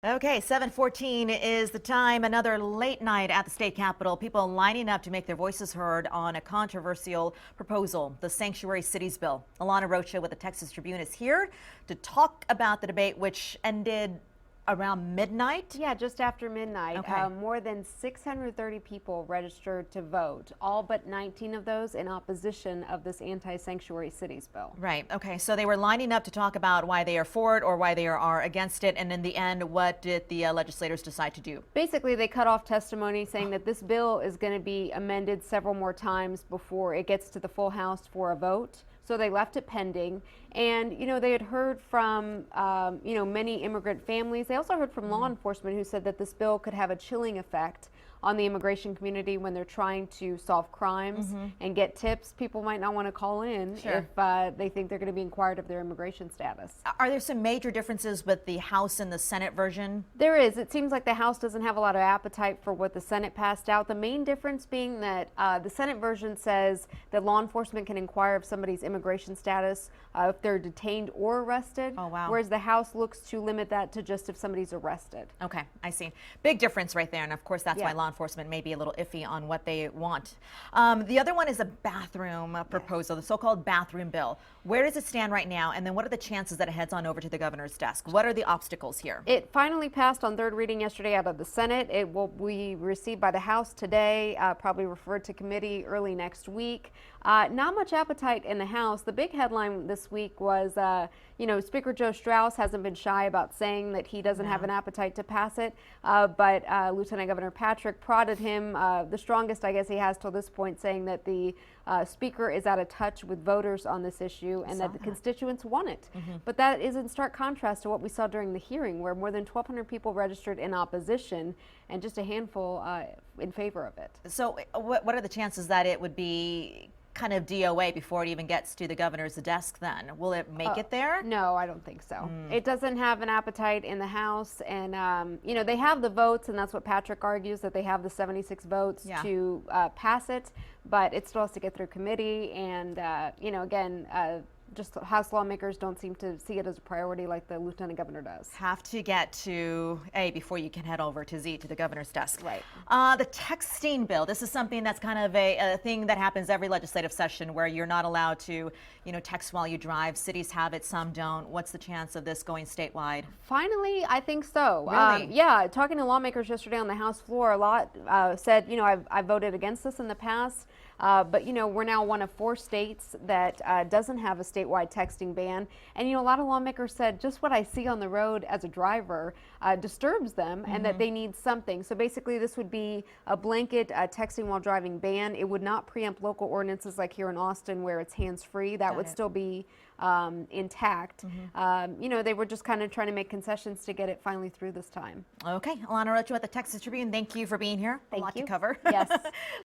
Okay, 7:14 is the time. Another late night at the state capitol. People lining up to make their voices heard on a controversial proposal, the Sanctuary Cities bill. Alana Rocha with the Texas Tribune is here to talk about the debate, which ended around midnight. Yeah, just after midnight. Okay. More than 630 people registered to vote, all but 19 of those in opposition of this anti-sanctuary cities bill. Right. Okay. So they were lining up to talk about why they are for it or why they are against it. And in the end, what did the legislators decide to do? Basically, they cut off testimony saying that this bill is going to be amended several more times before it gets to the full House for a vote. So they left it pending. And, they had heard from, many immigrant families. They also heard from law enforcement who said that this bill could have a chilling effect on the immigration community when they're trying to solve crimes and get tips. People might not want to call in if they think they're going to be inquired of their immigration status. Are there some major differences with the House and the Senate version? There is. It seems like the House doesn't have a lot of appetite for what the Senate passed out. The main difference being that the Senate version says that law enforcement can inquire of somebody's immigration status if they're detained or arrested. Oh, wow. Whereas the House looks to limit that to just if somebody's arrested. Okay, I see. Big difference right there. And of course, that's why law enforcement may be a little iffy on what they want. The other one is a bathroom proposal, the so-called bathroom bill. Where does it stand right now? And then what are the chances that it heads on over to the governor's desk? What are the obstacles here? It finally passed on third reading yesterday out of the Senate. It will be received by the House today, probably referred to committee early next week. Not much appetite in the House. The big headline this week was, Speaker Joe Straus hasn't been shy about saying that he doesn't have an appetite to pass it, but Lieutenant Governor Patrick prodded him the strongest, I guess he has till this point, saying that the Speaker is out of touch with voters on this issue and that the constituents want it. But that is in stark contrast to what we saw during the hearing, where more than 1,200 people registered in opposition and just a handful in favor of it. So what are the chances that it would be kind of DOA before it even gets to the governor's desk then? Will it make it there? No, I don't think so. It doesn't have an appetite in the House, and they have the votes, and that's what Patrick argues, that they have the 76 votes to pass it, but it still has to get through committee, and just House lawmakers don't seem to see it as a priority like the Lieutenant Governor does. Have to get to A before you can head over to Z, to the governor's desk. Right. The texting bill. This is something that's kind of a thing that happens every legislative session where you're not allowed to, text while you drive. Cities have it, some don't. What's the chance of this going statewide? Finally, I think so. Really? Talking to lawmakers yesterday on the House floor, a lot said, I've voted against this in the past. But, we're now one of 4 states that doesn't have a statewide texting ban. And, a lot of lawmakers said just what I see on the road as a driver disturbs them and that they need something. So basically, this would be a blanket texting while driving ban. It would not preempt local ordinances like here in Austin where it's hands-free. That would still be intact. They were just kind of trying to make concessions to get it finally through this time. Okay. Alana Rocha at the Texas Tribune, thank you for being here. Thank you. A lot to cover. Yes.